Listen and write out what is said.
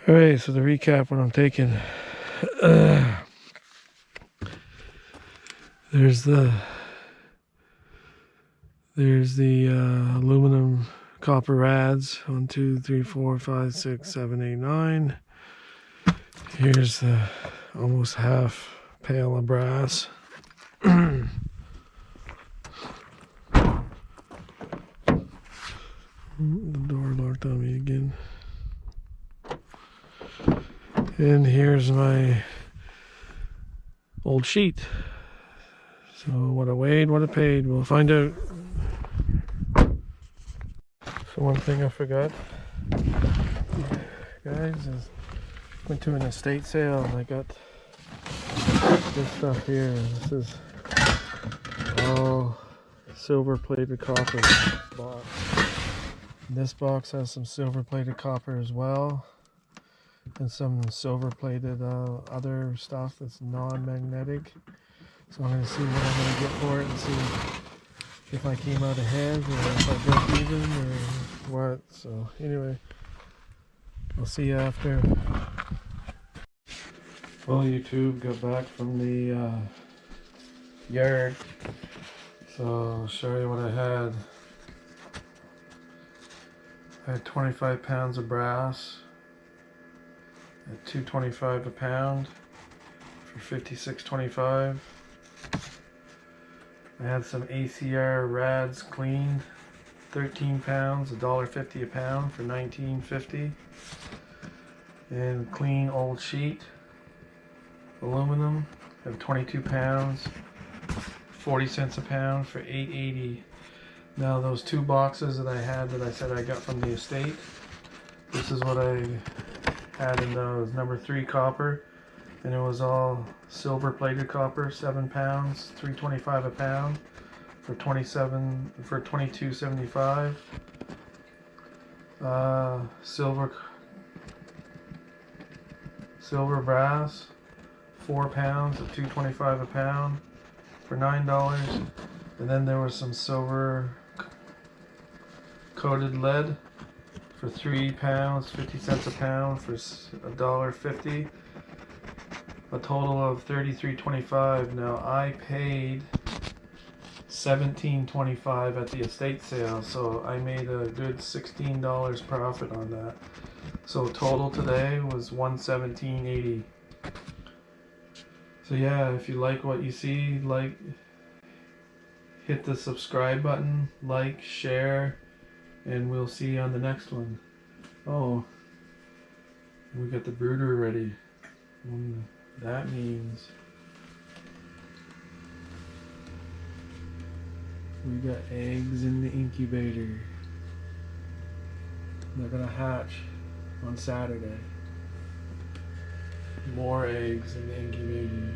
Alright, so to recap what I'm taking. There's the aluminum copper rads. 1, 2, 3, 4, 5, 6, 7, 8, 9. Here's the almost half pail of brass. The door locked on me again. And here's my old sheet. So what I weighed, what I paid, we'll find out. So one thing I forgot, guys, is went to an estate sale and I got this stuff here. This is all silver plated copper box. And this box has some silver plated copper as well, and some silver plated other stuff that's non-magnetic. So I'm going to see what I'm going to get for it and see if I came out ahead or if I broke even or what. So anyway, I'll see you after. Well, YouTube, got back from the yard, so I'll show you what I had. I had 25 pounds of brass at $2.25 a pound for $56.25. I had some ACR rads cleaned, 13 pounds, $1.50 a pound for $19.50. And clean old sheet, aluminum, have 22 pounds, 40 cents a pound for $8.80. Now those two boxes that I had that I said I got from the estate, this is what I had in those. Number 3 copper, and it was all silver plated copper, 7 pounds, $3.25 a pound for $22.75. Silver brass, 4 pounds at $2.25 a pound for $9. And then there was some silver coated lead for 3 pounds, 50 cents a pound for $1.50. A total of $33.25. Now I paid $17.25 at the estate sale, so I made a good $16 profit on that. So total today was $117.80. So yeah, if you like what you see, hit the subscribe button, like, share, and we'll see you on the next one. Oh, we got the brooder ready. That means we got eggs in the incubator. They're gonna hatch on Saturday. More eggs in the incubator.